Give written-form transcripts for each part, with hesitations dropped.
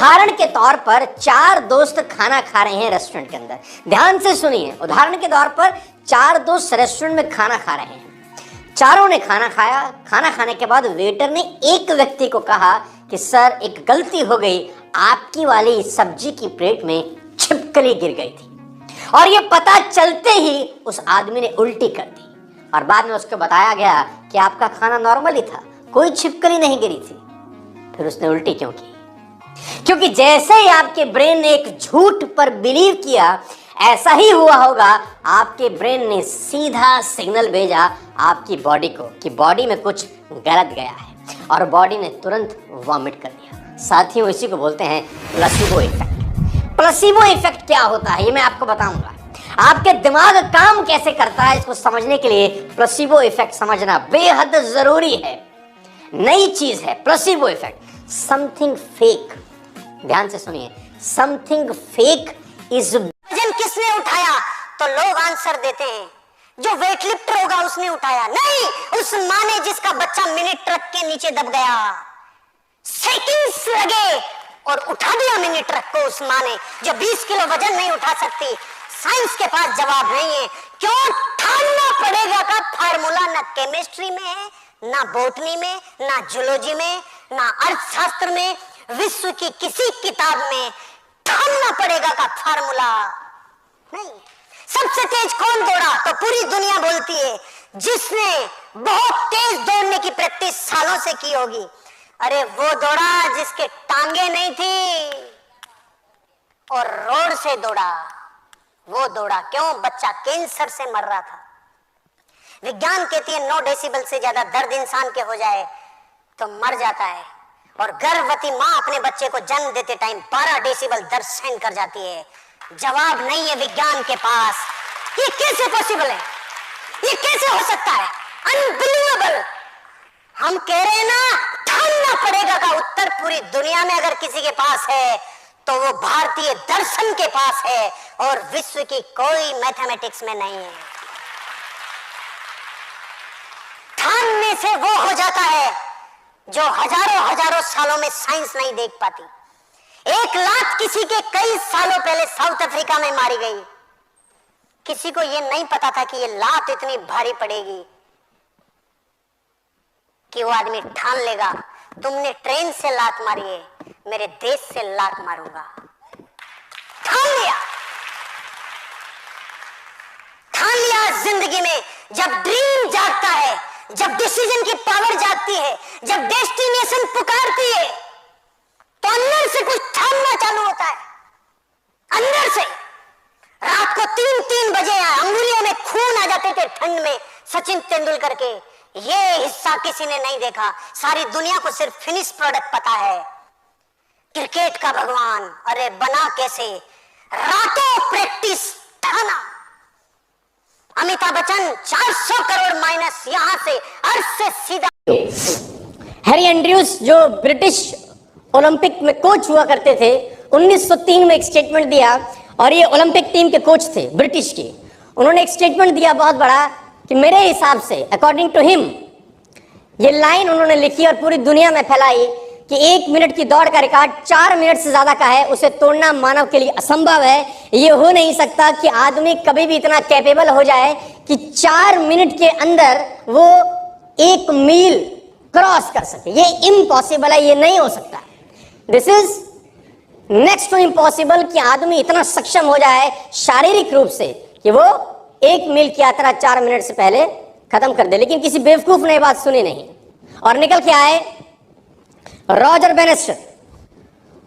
उदाहरण के तौर पर 4 दोस्त खाना खा रहे हैं रेस्टोरेंट के अंदर। ध्यान से सुनिए, उदाहरण के तौर पर 4 दोस्त रेस्टोरेंट में खाना खा रहे हैं। चारों ने खाना खाया। खाना खाने के बाद वेटर ने एक व्यक्ति को कहा कि सर एक गलती हो गई, आपकी वाली सब्जी की प्लेट में छिपकली गिर गई थी। और ये पता चलते ही उस आदमी ने उल्टी कर दी और बाद में उसको बताया गया कि आपका खाना नॉर्मल ही था, कोई छिपकली नहीं गिरी थी। फिर उसने उल्टी क्यों की? क्योंकि जैसे ही आपके ब्रेन ने एक झूठ पर बिलीव किया, ऐसा ही हुआ होगा, आपके ब्रेन ने सीधा सिग्नल भेजा आपकी बॉडी को कि बॉडी में कुछ गलत गया है और बॉडी ने तुरंत वॉमिट कर दिया। साथियों, इसी को बोलते हैं प्लेसिबो इफेक्ट। प्लेसिबो इफेक्ट क्या होता है ये मैं आपको बताऊंगा। आपके दिमाग काम कैसे करता है इसको समझने के लिए प्लेसिबो इफेक्ट समझना बेहद जरूरी है। नई चीज है प्लेसिबो इफेक्ट, समथिंग फेक। ध्यान से सुनिए, समथिंग फेक इज। वजन किसने उठाया? तो लोग आंसर देते हैं जो वेट लिफ्टर होगा उसने उठाया। नहीं, उस माँ ने जिसका बच्चा मिनी ट्रक के नीचे दब गया, सेकंड्स लगे और उठा दिया मिनी ट्रक को उस माँ ने, जो 20 किलो वजन नहीं उठा सकती। साइंस के पास जवाब नहीं है। क्यों? ठानना पड़ेगा का फार्मूला ना केमिस्ट्री में है, ना बॉटनी में, ना जूलॉजी में, ना अर्थशास्त्र में, विश्व की किसी किताब में ठानना पड़ेगा का फार्मूला नहीं। सबसे तेज कौन दौड़ा? तो पूरी दुनिया बोलती है जिसने बहुत तेज दौड़ने की प्रैक्टिस सालों से की होगी। अरे वो दौड़ा जिसके टांगे नहीं थी और रोड से दौड़ा, वो दौड़ा। क्यों? बच्चा कैंसर से मर रहा था। विज्ञान कहती है 9 डेसिबल से ज्यादा दर्द इंसान के हो जाए तो मर जाता है, और गर्भवती माँ अपने बच्चे को जन्म देते टाइम 12 डेसिबल दर्द सहन कर जाती है। जवाब नहीं है विज्ञान के पास। ये कैसे पॉसिबल है? ये कैसे हो सकता है? अनबिलीवेबल। हम कह रहे हैं ना, ठानना पड़ेगा का उत्तर पूरी दुनिया में अगर किसी के पास है तो वो भारतीय दर्शन के पास है और विश्व की कोई मैथमेटिक्स में नहीं है। ठानने से वो हो जाता है जो हजारों हजारों सालों में साइंस नहीं देख पाती। एक लात किसी के कई सालों पहले साउथ अफ्रीका में मारी गई। किसी को यह नहीं पता था कि यह लात इतनी भारी पड़ेगी कि वो आदमी ठान लेगा, तुमने ट्रेन से लात मारी है, मेरे देश से लात मारूंगा। ठान लिया, ठान लिया। जिंदगी में जब ड्रीम जागता है, जब डिसीजन की पावर जागती है, जब डेस्टिनेशन पुकारती है, तो अंदर से कुछ ठानना चालू होता है। अंदर से रात को 3-3 बजे अंगुलियों में खून आ जाते थे ठंड में। सचिन तेंदुलकर के ये हिस्सा किसी ने नहीं देखा। सारी दुनिया को सिर्फ फिनिश प्रोडक्ट पता है। क्रिकेट का भगवान, अरे बना कैसे? रातों प्रैक्टिस ठाना। अमिताभ बच्चन 400 करोड़ माइनस, यहां से अर्थ से सीधा। हैरी एंड्रयूज जो ब्रिटिश ओलंपिक में कोच हुआ करते थे, 1903 में एक स्टेटमेंट दिया, और ये ओलंपिक टीम के कोच थे ब्रिटिश के। उन्होंने एक स्टेटमेंट दिया बहुत बड़ा कि मेरे हिसाब से, अकॉर्डिंग टू हिम, ये लाइन उन्होंने लिखी और पूरी दुनिया में फैलाई कि 1 मिनट की दौड़ का रिकॉर्ड 4 मिनट से ज्यादा का है, उसे तोड़ना मानव के लिए असंभव है। ये हो नहीं सकता कि आदमी कभी भी इतना कैपेबल हो जाए कि 4 मिनट के अंदर वो 1 मील क्रॉस कर सके। ये इम्पॉसिबल है, ये नहीं हो सकता। This is next to impossible कि आदमी इतना सक्षम हो जाए शारीरिक रूप से कि वो 1 मील की यात्रा 4 मिनट से पहले खत्म कर दे। लेकिन किसी बेवकूफ ने बात सुनी नहीं और निकल के आए रॉजर बेनेस्टर,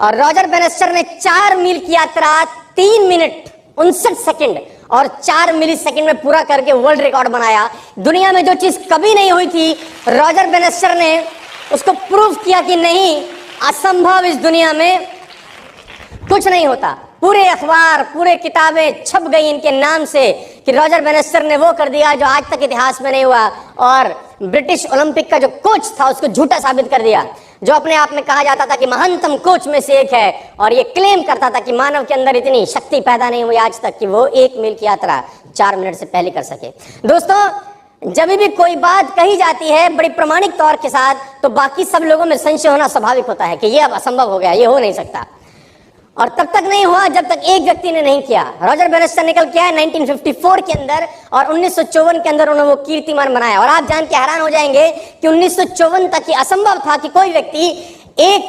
और रॉजर बेनेस्टर ने 4 मील की यात्रा 3 मिनट 59 सेकंड और 4 मिली सेकंड में पूरा करके वर्ल्ड रिकॉर्ड बनाया। दुनिया में जो चीज कभी नहीं हुई थी, रॉजर बेनेस्टर ने उसको प्रूव किया कि नहीं, असंभव इस दुनिया में कुछ नहीं होता। पूरे अखबार, पूरे किताबें छप गई इनके नाम से कि रॉजर बेनेस्टर ने वो कर दिया जो आज तक इतिहास में नहीं हुआ, और ब्रिटिश ओलंपिक का जो कोच था उसको झूठा साबित कर दिया, जो अपने आप में कहा जाता था कि महानतम कोच में से एक है, और ये क्लेम करता था कि मानव के अंदर इतनी शक्ति पैदा नहीं हुई आज तक कि वो 1 मील की यात्रा 4 मिनट से पहले कर सके। दोस्तों, जब भी कोई बात कही जाती है बड़ी प्रामाणिक तौर के साथ, तो बाकी सब लोगों में संशय होना स्वाभाविक होता है कि ये अब असंभव हो गया, ये हो नहीं सकता। और तब तक नहीं हुआ जब तक एक व्यक्ति ने नहीं किया। रॉजर बैनिस्टर निकल के आए 1954 के अंदर और 1954 के अंदर उन्होंने वो कीर्तिमान बनाया। और आप जान के हैरान हो जाएंगे कि 1954 तक ये असंभव था कि कोई व्यक्ति 1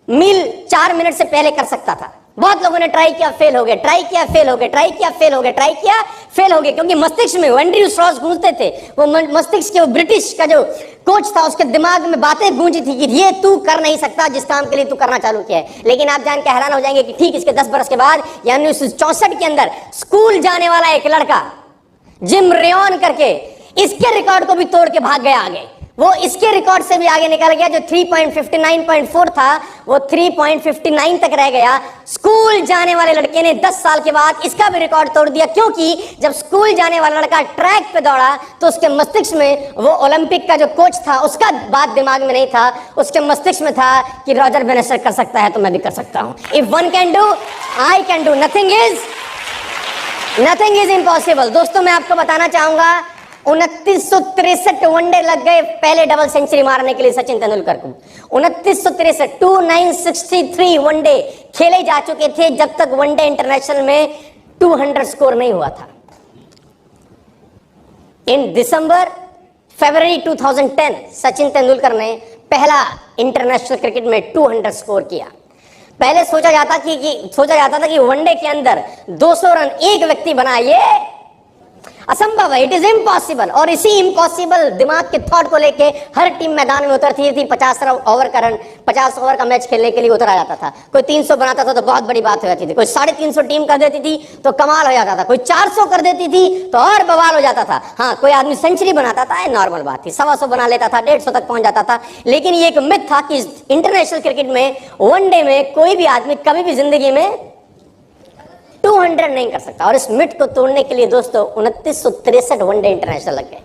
मील 4 मिनट से पहले कर सकता था। बहुत लोगों ने ट्राई किया, फेल हो गए, ट्राई किया, फेल हो गए, ट्राई किया, फेल हो गए, ट्राई किया, फेल हो गए, क्योंकि मस्तिष्क में एंड्रयू स्ट्रॉस गूंजते थे। वो मस्तिष्क के वो ब्रिटिश का जो कोच था उसके दिमाग में बातें गूंजी थी कि ये तू कर नहीं सकता जिस काम के लिए तू करना चालू किया है। लेकिन आप जान के हैरान हो जाएंगे कि ठीक इसके 10 बरस के बाद यानी 1964 के अंदर स्कूल जाने वाला एक लड़का जिम रेयन करके इसके रिकॉर्ड को भी तोड़ के भाग गया आगे। वो इसके रिकॉर्ड से भी आगे निकल गया। जो 3.59.4 था वो 3.59 तक रह गया। स्कूल जाने वाले लड़के ने 10 साल के बाद इसका भी रिकॉर्ड तोड़ दिया, क्योंकि जब स्कूल जाने वाला लड़का ट्रैक पे दौड़ा तो उसके मस्तिष्क में वो ओलंपिक का जो कोच था उसका बात दिमाग में नहीं था, उसके मस्तिष्क में था कि रॉजर बैनिस्टर कर सकता है तो मैं भी कर सकता हूं। If one can do I can do, nothing is impossible. दोस्तों मैं आपको बताना चाहूंगा 2963 वनडे लग गए पहले डबल सेंचुरी मारने के लिए सचिन तेंदुलकर को। 2963 वनडे खेले जा चुके थे जब तक वनडे इंटरनेशनल में 200 स्कोर नहीं हुआ था। इन फरवरी 2010 सचिन तेंदुलकर ने पहला इंटरनेशनल क्रिकेट में 200 स्कोर किया। पहले सोचा जाता था कि वनडे के अंदर 200 रन एक व्यक्ति बनाए, असंभव है, इट इज इम्पॉसिबल। और इसी इम्पॉसिबल दिमाग के थॉट को लेके हर टीम मैदान में उतरती थी। 50 ओवर का मैच खेलने के लिए उतरा जाता था। कोई 300 बनाता था तो बहुत बड़ी बात हो जाती थी, कोई 350 टीम कर देती थी तो कमाल हो जाता था, कोई 400 कर देती थी तो और बवाल हो जाता था। हाँ, कोई आदमी सेंचुरी बनाता था नॉर्मल बात थी, 125 बना लेता था, 150 तक पहुंच जाता था। लेकिन ये एक मिथ था कि इंटरनेशनल क्रिकेट में वनडे में कोई भी आदमी कभी भी जिंदगी में 200 नहीं कर सकता। और इस मिथ को तोड़ने के लिए दोस्तों 2963 वनडे इंटरनेशनल लग गए।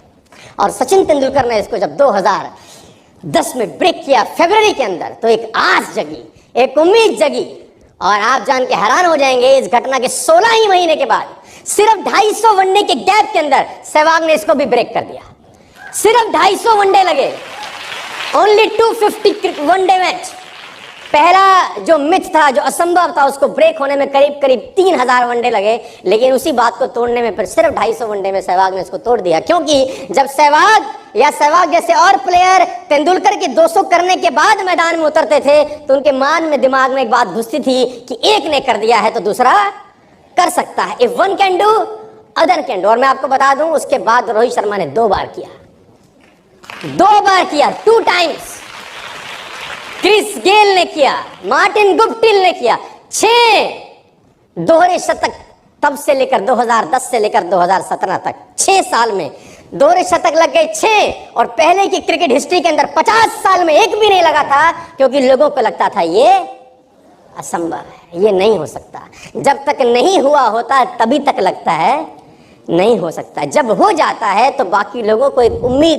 और सचिन तेंदुलकर ने इसको जब 2010 में ब्रेक किया फरवरी के अंदर तो एक आस जगी, एक उम्मीद जगी। और आप जान के हैरान हो जाएंगे इस घटना के 16 ही महीने के बाद, सिर्फ 250 वनडे के गैप के अंदर सहवाग ने इसको भी ब्रेक कर दिया। सिर्फ 250 वनडे लगे, ओनली 250 वनडे मैच। पहला जो मिथ था, जो असंभव था, उसको ब्रेक होने में करीब 3000 वनडे लगे। लेकिन उसी बात को तोड़ने में फिर सिर्फ 250 वनडे में सहवाग ने इसको तोड़ दिया। क्योंकि जब सहवाग जैसे और प्लेयर तेंदुलकर के 200 करने के बाद मैदान में उतरते थे तो उनके दिमाग में एक बात घुसती थी कि एक ने कर दिया है तो दूसरा कर सकता है। If one can do other can do. और मैं आपको बता दूं उसके बाद रोहित शर्मा ने 2 बार किया, 2 टाइम्स। क्रिस गेल ने किया, मार्टिन गुप्टिल ने किया। 6 दोहरे शतक तब से लेकर 2010 से लेकर 2017 तक 6 साल में दोहरे शतक लग गए 6। और पहले की क्रिकेट हिस्ट्री के अंदर 50 साल में एक भी नहीं लगा था, क्योंकि लोगों को लगता था ये असंभव है, ये नहीं हो सकता। जब तक नहीं हुआ होता तभी तक लगता है नहीं हो सकता, जब हो जाता है तो बाकी लोगों को एक उम्मीद